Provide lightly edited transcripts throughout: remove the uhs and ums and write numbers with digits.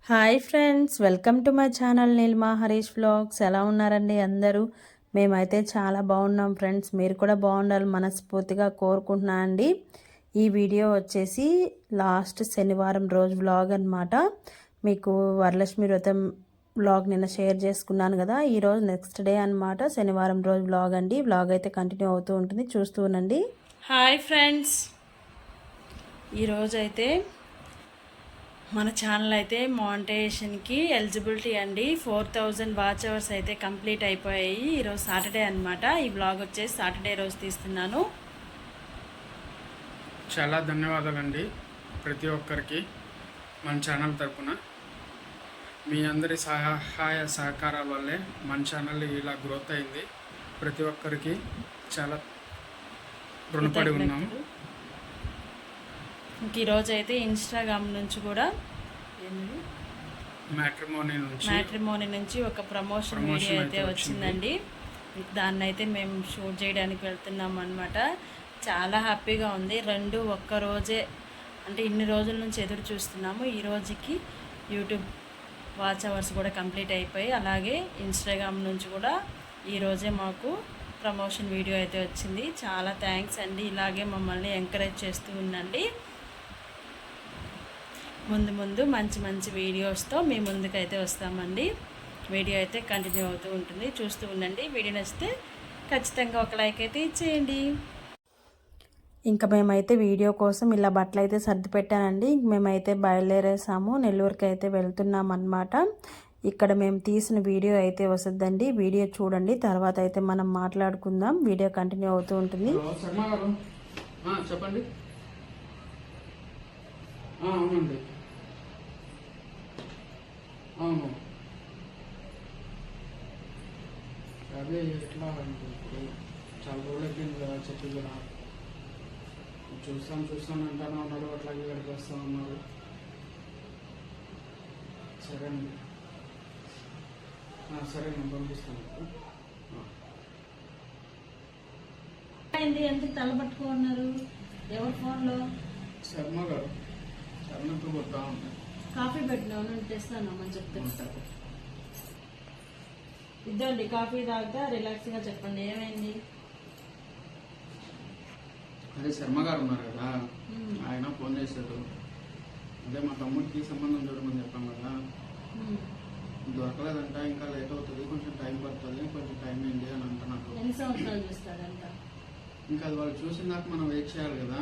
Hi friends, welcome to my channel Neelima Harish vlogs. ఎలా ఉన్నారండి అందరూ? మేమైతే చాలా బాగున్నాం ఫ్రెండ్స్. మీరు కూడా బాగుండాలి మనస్ఫూర్తిగా కోరుకుంటున్నా అండి. ఈ వీడియో వచ్చేసి లాస్ట్ శనివారం రోజు వ్లాగ్ అనమాట. మీకు వరలక్ష్మి వ్రతం వ్లాగ్ నిన్న షేర్ చేసుకున్నాను కదా, ఈరోజు నెక్స్ట్ డే అనమాట, శనివారం రోజు వ్లాగ్ అండి. వ్లాగ్ అయితే కంటిన్యూ అవుతూ ఉంటుంది, చూస్తూ ఉండండి. హాయ్ ఫ్రెండ్స్, ఈరోజు అయితే మన ఛానల్ అయితే మానిటైజేషన్కి ఎలిజిబిలిటీ అండి. 4000 వాచ్ అవర్స్ అయితే కంప్లీట్ అయిపోయాయి. ఈరోజు సాటర్డే అనమాట. ఈ బ్లాగ్ వచ్చేసి సాటర్డే రోజు తీస్తున్నాను. చాలా ధన్యవాదాలండి ప్రతి ఒక్కరికి మన ఛానల్ తరపున. మీ అందరి సహాయ సహకారాల వల్లే మన ఛానల్ ఇలా గ్రోత్ అయింది. ప్రతి ఒక్కరికి చాలా రుణపడి ఉన్నాము. ఇంక ఈరోజు అయితే ఇన్స్టాగ్రామ్ నుంచి కూడా మ్యాట్రిమోనీ నుంచి ఒక ప్రమోషన్ వీడియో అయితే వచ్చిందండి. దాన్ని అయితే మేము షూట్ చేయడానికి వెళ్తున్నాం అనమాట. చాలా హ్యాపీగా ఉంది. రెండు ఒక్కరోజే, అంటే ఇన్ని రోజుల నుంచి ఎదురు చూస్తున్నాము. ఈ రోజుకి యూట్యూబ్ వాచ్ అవర్స్ కూడా కంప్లీట్ అయిపోయి, అలాగే ఇన్స్టాగ్రామ్ నుంచి కూడా ఈరోజే మాకు ప్రమోషన్ వీడియో అయితే వచ్చింది. చాలా థ్యాంక్స్ అండి. ఇలాగే మమ్మల్ని ఎంకరేజ్ చేస్తూ ఉండండి. ముందు మంచి వీడియోస్తో మీ ముందుకైతే వస్తామండి. వీడియో అయితే కంటిన్యూ అవుతూ ఉంటుంది, చూస్తూ ఉండండి. వీడియో నచ్చితే ఖచ్చితంగా ఒక లైక్ అయితే ఇచ్చేయండి. ఇంకా మేమైతే వీడియో కోసం ఇలా బట్టలు అయితే సర్ది పెట్టానండి. మేమైతే బయలుదేరేసాము, నెల్లూరుకి అయితే వెళ్తున్నాం అన్నమాట. ఇక్కడ మేము తీసిన వీడియో అయితే వస్తుందండి. వీడియో చూడండి, తర్వాత అయితే మనం మాట్లాడుకుందాం. వీడియో కంటిన్యూ అవుతూ ఉంటుంది. చెప్పండి. అవునండి, అవును. అదే ఎట్లా ఇప్పుడు చాలా రోజులు అయిపోయింది కదా, చెప్పి కదా చూస్తాను అంటానే ఉన్నాడు, అట్లాగే ఇక్కడికి వస్తా ఉన్నారు. సరే అండి, సరే నేను పంపిస్తాను. ఎందుకు తలపట్టుకున్నారు? ఎవరి ఫోన్లో? శర్మ గారు. శర్మతో కొడతా ఉన్నాయి. కాఫీ పెట్టినాను, తెస్తానమ్మని చెప్తాను. ఇద్దండి, కాఫీ తాగితే రిలాక్స్గా చెప్పండి. ఏమైంది? అదే శర్మ గారు ఉన్నారు కదా, ఆయన ఫోన్ చేశారు. అదే మా తమ్ముడికి సంబంధం చూడమని చెప్పాం కదా, దొరకలేదంట, ఇంకా లేట్ అవుతుంది, కొంచెం టైం పడుతుంది, కొంచెం టైం ఏంటి అని అంటున్నారు. ఎన్ని సంవత్సరాలు చూస్తాడంట? ఇంకా అది వాళ్ళు చూసినాక మనం వెయిట్ చేయాలి కదా.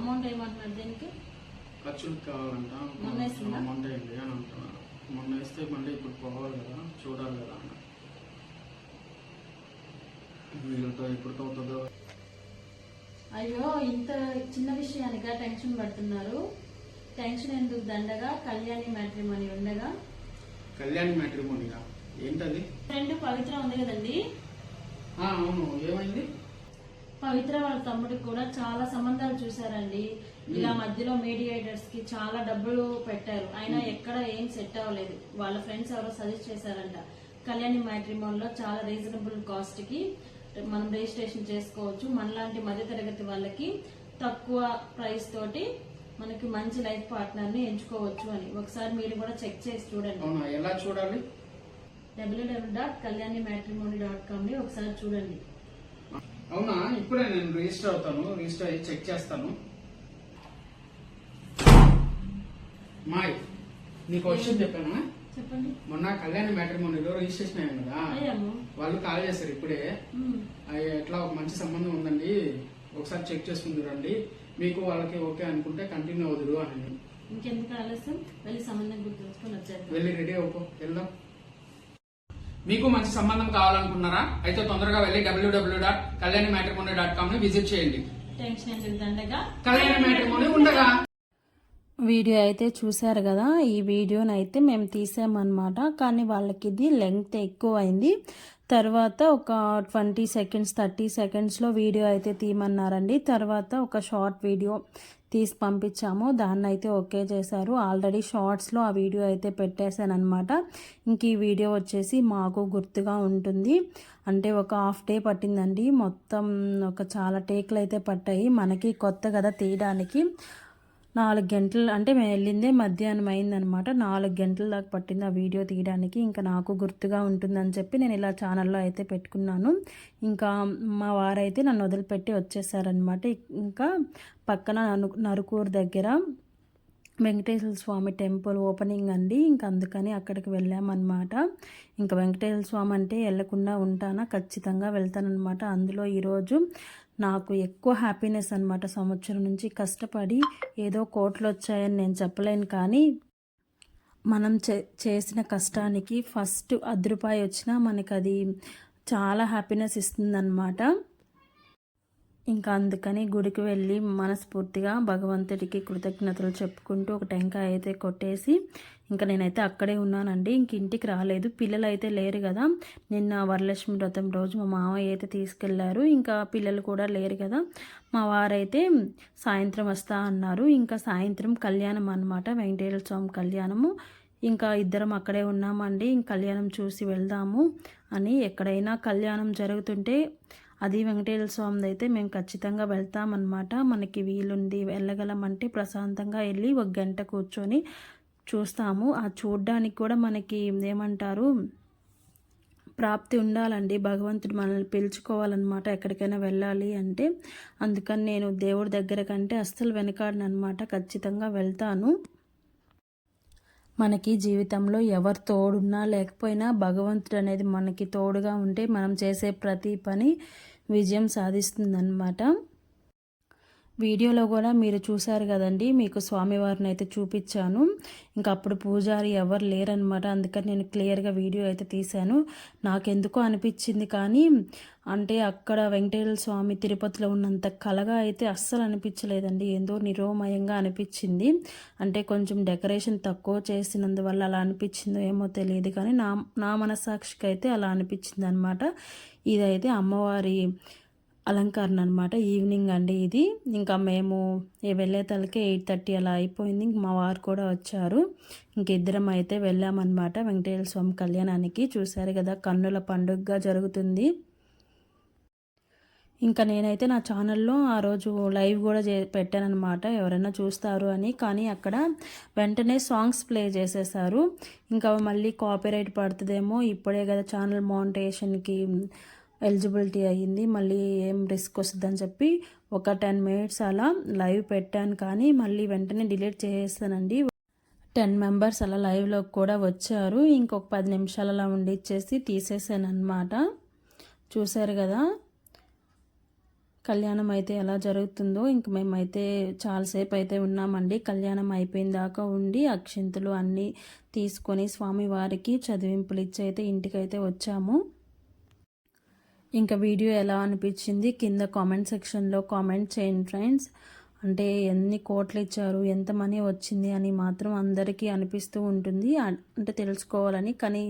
అమౌంట్ ఏమంటున్నారు దీనికి? ఖర్చులకు కావాలంట, అమౌంట్ ఏంటి అని అంటున్నారు. మొన్న వేస్తే మళ్ళీ ఇప్పుడు పోవాలి కదా, చూడాలి కదా అన్న. వీళ్ళతో ఎప్పుడు అవుతుందో. అయ్యో, ఇంత చిన్న విషయానిగా టెన్షన్ పడుతున్నారు. టెన్షన్ ఎందుకు? దండగా కళ్యాణి మ్యాట్రిమోనీ ఉండగా. కళ్యాణి మ్యాట్రిమోనీగా ఏంటది? ఫ్రెండ్ పవిత్ర ఉంది కదండి. అవును, ఏమైంది? పవిత్ర వాళ్ళ తమ్ముడికి కూడా చాలా సంబంధాలు చూసారండి. ఇలా మధ్యలో మీడియేటర్స్ కి చాలా డబ్బులు పెట్టారు, అయినా ఎక్కడ ఏం సెట్ అవ్వలేదు. వాళ్ళ ఫ్రెండ్స్ ఎవరో సజెస్ట్ చేశారంట, కళ్యాణి మ్యాట్రిమోనీలో చాలా రీజనబుల్ కాస్ట్ కి మనం రిజిస్ట్రేషన్ చేసుకోవచ్చు. మనలాంటి మధ్యతరగతి వాళ్ళకి తక్కువ ప్రైస్ తోటి మనకి మంచి లైఫ్ పార్ట్నర్ ని ఎంచుకోవచ్చు అని. ఒకసారి మీరు కూడా చెక్ చేసి చూడండి. ఎలా చూడాలి? www.kalyanimatrimony.com ని ఒకసారి చూడండి. అవునా, ఇప్పుడే నేను రిజిస్టర్ అవుతాను, రిజిస్టర్ అయ్యి చెక్ చేస్తాను. మాయ్, నీకు విషయం చెప్పాను. చెప్పండి. మొన్న కళ్యాణి మ్యాట్రిమోనీలో రిజిస్ట్రేషన్ అయ్యాను కదా, వాళ్ళు కాల్ చేశారు ఇప్పుడే. ఎట్లా ఒక మంచి సంబంధం ఉందండి, ఒకసారి చెక్ చేసుకుంది రండి, మీకు వాళ్ళకి ఓకే అనుకుంటే కంటిన్యూ అవుదురు అని. ఇంకెందుకు ఆలస్యం, వెళ్ళి సంబంధం గుర్తుంచుకొని వచ్చారు. వెళ్ళి రెడీ అవుకో, వెళ్దాం. మీకు మంచి సంబంధం కావాలనుకున్నారా? అయితే తొందరగా వెళ్ళి www.kalyanimatrimony.com ని విజిట్ చేయండి. కళ్యాణి మ్యాట్రిమోనీ ఉండగా. వీడియో అయితే చూశారు కదా, ఈ వీడియోని అయితే మేము తీసామన్నమాట. కానీ వాళ్ళకి ఇది లెంగ్త్ ఎక్కువ అయింది. తర్వాత ఒక 20 సెకండ్స్ 30 సెకండ్స్లో వీడియో అయితే తీయమన్నారండి. తర్వాత ఒక షార్ట్ వీడియో తీసి పంపించాము, దాన్ని అయితే ఓకే చేశారు. ఆల్రెడీ షార్ట్స్లో ఆ వీడియో అయితే పెట్టేశాను అనమాట. ఇంక ఈ వీడియో వచ్చేసి మాకు గుర్తుగా ఉంటుంది. అంటే ఒక హాఫ్ డే పట్టిందండి, మొత్తం ఒక చాలా టేక్లు అయితే పట్టాయి. మనకి కొత్త కదా తీయడానికి. 4 గంటలు అంటే మేము వెళ్ళిందే మధ్యాహ్నం అయిందనమాట. 4 గంటల దాకా పట్టింది ఆ వీడియో తీయడానికి. ఇంకా నాకు గుర్తుగా ఉంటుందని చెప్పి నేను ఇలా ఛానల్లో అయితే పెట్టుకున్నాను. ఇంకా మా వారైతే నన్ను వదిలిపెట్టి వచ్చేసారనమాట. ఇంకా పక్కన నరుకూరు దగ్గర వెంకటేశ్వర స్వామి టెంపుల్ ఓపెనింగ్ అండి. ఇంకా అందుకని అక్కడికి వెళ్ళామన్నమాట. ఇంకా వెంకటేశ్వర స్వామి అంటే వెళ్ళకుండా ఉంటానా, ఖచ్చితంగా వెళ్తానన్నమాట. అందులో ఈరోజు నాకు ఎక్కువ హ్యాపీనెస్ అనమాట. సంవత్సరం నుంచి కష్టపడి ఏదో కోట్లు వచ్చాయని నేను చెప్పలేను, కానీ మనం చేసిన కష్టానికి ఫస్ట్ రూపాయి వచ్చినా మనకు అది చాలా హ్యాపీనెస్ ఇస్తుందన్నమాట. ఇంకా అందుకని గుడికి వెళ్ళి మనస్ఫూర్తిగా భగవంతుడికి కృతజ్ఞతలు చెప్పుకుంటూ ఒక టెంకాయ అయితే కొట్టేసి ఇంకా నేనైతే అక్కడే ఉన్నానండి. ఇంక ఇంటికి రాలేదు. పిల్లలు అయితే లేరు కదా, నిన్న వరలక్ష్మి వ్రతం రోజు మా మామయ్య అయితే తీసుకెళ్లారు. ఇంకా పిల్లలు కూడా లేరు కదా, మా వారైతే సాయంత్రం వస్తా అన్నారు. ఇంకా సాయంత్రం కళ్యాణం అన్నమాట, వెంకటేశ్వర స్వామి కళ్యాణము. ఇంకా ఇద్దరం అక్కడే ఉన్నామండి. ఇంక కళ్యాణం చూసి వెళ్దాము అని. ఎక్కడైనా కళ్యాణం జరుగుతుంటే అది వెంకటేశ్వర స్వామిది అయితే మేము ఖచ్చితంగా వెళ్తామన్నమాట. మనకి వీలుంది వెళ్ళగలమంటే ప్రశాంతంగా వెళ్ళి 1 గంట కూర్చొని చూస్తాము. ఆ చూడ్డానికి కూడా మనకి ఏమంటారు, ప్రాప్తి ఉండాలండి. భగవంతుడు మనల్ని పిలుచుకోవాలన్నమాట ఎక్కడికైనా వెళ్ళాలి అంటే. అందుకని నేను దేవుడి దగ్గర కంటే అస్సలు వెనకాడనమాట, ఖచ్చితంగా వెళ్తాను. మనకి జీవితంలో ఎవరు తోడున్నా లేకపోయినా భగవంతుడు అనేది మనకి తోడుగా ఉంటే మనం చేసే ప్రతి పని విజయం సాధిస్తుందన్నమాట. వీడియోలో కూడా మీరు చూసారు కదండి, మీకు స్వామివారిని అయితే చూపించాను. ఇంకా అప్పుడు పూజారి ఎవరు లేరనమాట, అందుకని నేను క్లియర్గా వీడియో అయితే తీశాను. నాకెందుకో అనిపించింది, కానీ అంటే అక్కడ వెంకటేశ్వర స్వామి తిరుపతిలో ఉన్నంత కలగా అయితే అస్సలు అనిపించలేదండి. ఏందో నిరోమయంగా అనిపించింది. అంటే కొంచెం డెకరేషన్ తక్కువ చేసినందువల్ల అలా అనిపించిందో ఏమో తెలియదు, కానీ నా మనస్సాక్షికి అయితే అలా అనిపించింది అనమాట. ఇదైతే అమ్మవారి అలంకరణ అనమాట. ఈవినింగ్ అండి ఇది. ఇంకా మేము వెళ్ళే తలకే 8:30 అలా అయిపోయింది. ఇంక మా వారు కూడా వచ్చారు. ఇంక ఇద్దరం అయితే వెళ్ళామన్నమాట వెంకటేశ్వర స్వామి కళ్యాణానికి. చూశారు కదా, కన్నుల పండుగగా జరుగుతుంది. ఇంకా నేనైతే నా ఛానల్లో ఆ రోజు లైవ్ కూడా పెట్టానన్నమాట, ఎవరైనా చూస్తారు అని. కానీ అక్కడ వెంటనే సాంగ్స్ ప్లే చేసేసారు. ఇంకా మళ్ళీ కాపీరైట్ పడుతుందేమో, ఇప్పుడే కదా ఛానల్ మోనిటైజేషన్కి ఎలిజిబిలిటీ అయ్యింది, మళ్ళీ ఏం రిస్క్ వస్తుందని చెప్పి ఒక 10 మినిట్స్ అలా లైవ్ పెట్టాను. కానీ మళ్ళీ వెంటనే డిలీట్ చేసేస్తానండి. 10 మెంబర్స్ అలా లైవ్లోకి కూడా వచ్చారు. ఇంకొక 10 నిమిషాలు అలా ఉండిచ్చేసి తీసేసాను అనమాట. చూశారు కదా కళ్యాణం అయితే ఎలా జరుగుతుందో. ఇంక మేమైతే చాలాసేపు అయితే ఉన్నామండి. కళ్యాణం అయిపోయిన దాకా ఉండి అక్షింతలు అన్నీ తీసుకొని స్వామివారికి చదివింపులు ఇచ్చి అయితే ఇంటికైతే వచ్చాము. ఇంకా వీడియో ఎలా అనిపించింది కింద కామెంట్ సెక్షన్లో కామెంట్ చేయండి ఫ్రెండ్స్. అంటే ఎన్ని కోట్లు ఇచ్చారు, ఎంత మనీ వచ్చింది అని మాత్రం అందరికీ అనిపిస్తూ ఉంటుంది, అంటే తెలుసుకోవాలని. కానీ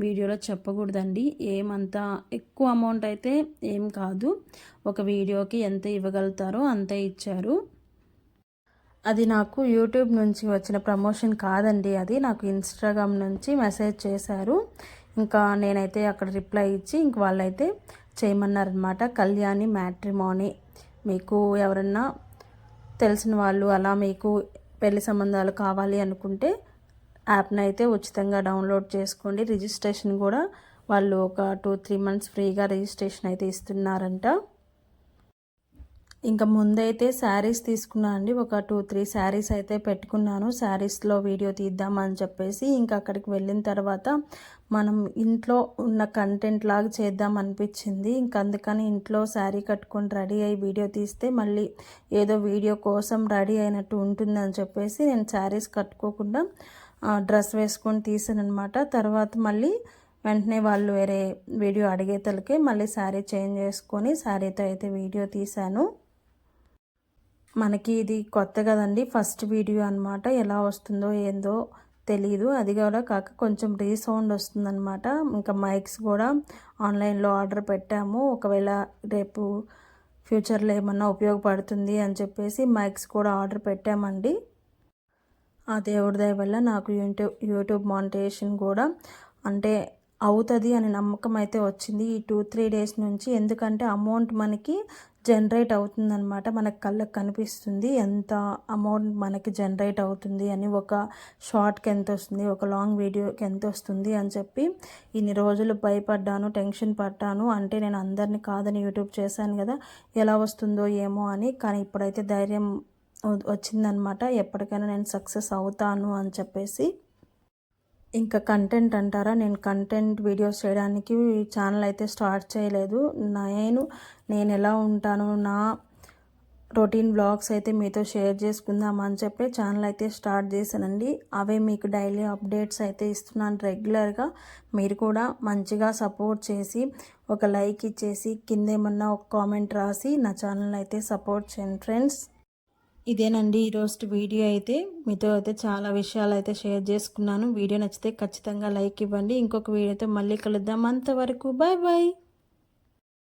వీడియోలో చెప్పకూడదండి. ఏమంతా ఎక్కువ అమౌంట్ అయితే ఏం కాదు, ఒక వీడియోకి ఎంత ఇవ్వగలుగుతారో అంతే ఇచ్చారు. అది నాకు యూట్యూబ్ నుంచి వచ్చిన ప్రమోషన్ కాదండి, అది నాకు ఇన్స్టాగ్రామ్ నుంచి మెసేజ్ చేశారు. ఇంకా నేనైతే అక్కడ రిప్లై ఇచ్చి ఇంక వాళ్ళైతే చేయమన్నారనమాట. కళ్యాణి మ్యాట్రిమోనీ, మీకు ఎవరన్నా తెలిసిన వాళ్ళు అలా మీకు పెళ్లి సంబంధాలు కావాలి అనుకుంటే యాప్ని అయితే ఉచితంగా డౌన్లోడ్ చేసుకోండి. రిజిస్ట్రేషన్ కూడా వాళ్ళు ఒక 2-3 మంత్స్ ఫ్రీగా రిజిస్ట్రేషన్ అయితే ఇస్తున్నారంట. ఇంకా ముందైతే శారీస్ తీసుకున్నాను అండి, ఒక 2-3 శారీస్ అయితే పెట్టుకున్నాను. శారీస్లో వీడియో తీద్దామని చెప్పేసి ఇంకా అక్కడికి వెళ్ళిన తర్వాత మనం ఇంట్లో ఉన్న కంటెంట్ లాగా చేద్దాం అనిపించింది. ఇంకా అందుకని ఇంట్లో శారీ కట్టుకొని రెడీ అయ్యి వీడియో తీస్తే మళ్ళీ ఏదో వీడియో కోసం రెడీ అయినట్టు ఉంటుందని చెప్పేసి నేను శారీస్ కట్టుకోకుండా డ్రెస్ వేసుకొని తీసాను అనమాట. తర్వాత మళ్ళీ వెంటనే వాళ్ళు వేరే వీడియో అడిగేతలకే మళ్ళీ శారీ చేంజ్ చేసుకొని శారీతో అయితే వీడియో తీశాను. మనకి ఇది కొత్త కదండి, ఫస్ట్ వీడియో అనమాట. ఎలా వస్తుందో ఏందో తెలీదు. అది కూడా కాక కొంచెం రీసౌండ్ వస్తుందన్నమాట. ఇంకా మైక్స్ కూడా ఆన్లైన్లో ఆర్డర్ పెట్టాము, ఒకవేళ రేపు ఫ్యూచర్లో ఏమన్నా ఉపయోగపడుతుంది అని చెప్పేసి మైక్స్ కూడా ఆర్డర్ పెట్టామండి. ఆ దేవుడి దయ వల్ల నాకు యూట్యూబ్ మానిటైజేషన్ కూడా అంటే అవుతుంది అనే నమ్మకం అయితే వచ్చింది ఈ 2-3 డేస్ నుంచి. ఎందుకంటే అమౌంట్ మనకి జనరేట్ అవుతుందన్నమాట. మనకు కళ్ళకు కనిపిస్తుంది ఎంత అమౌంట్ మనకి జనరేట్ అవుతుంది అని, ఒక షార్ట్కి ఎంత వస్తుంది, ఒక లాంగ్ వీడియోకి ఎంత వస్తుంది అని చెప్పి ఇన్ని రోజులు భయపడ్డాను, టెన్షన్ పడ్డాను. అంటే నేను అందరిని కాదని యూట్యూబ్ చేశాను కదా, ఎలా వస్తుందో ఏమో అని. కానీ ఇప్పుడైతే ధైర్యం వచ్చిందనమాట, ఎప్పటికైనా నేను సక్సెస్ అవుతాను అని చెప్పేసి. ఇంకా కంటెంట్ అంటారా, నేను కంటెంట్ వీడియోస్ చేయడానికి ఛానల్ అయితే స్టార్ట్ చేయలేదు. నేను ఎలా ఉంటాను, నా రొటీన్ బ్లాగ్స్ అయితే మీతో షేర్ చేసుకుందాం అని చెప్పి ఛానల్ అయితే స్టార్ట్ చేశానండి. అవే మీకు డైలీ అప్డేట్స్ అయితే ఇస్తున్నాను రెగ్యులర్గా. మీరు కూడా మంచిగా సపోర్ట్ చేసి ఒక లైక్ ఇచ్చేసి కిందేమన్నా ఒక కామెంట్ రాసి నా ఛానల్ అయితే సపోర్ట్ చేయండి ఫ్రెండ్స్. ఇదేనండి ఈరోజు వీడియో అయితే. మీతో అయితే చాలా విషయాలు అయితే షేర్ చేసుకున్నాను. వీడియో నచ్చితే ఖచ్చితంగా లైక్ ఇవ్వండి. ఇంకొక వీడియోతో మళ్ళీ కలుద్దాం. అంతవరకు బాయ్ బాయ్.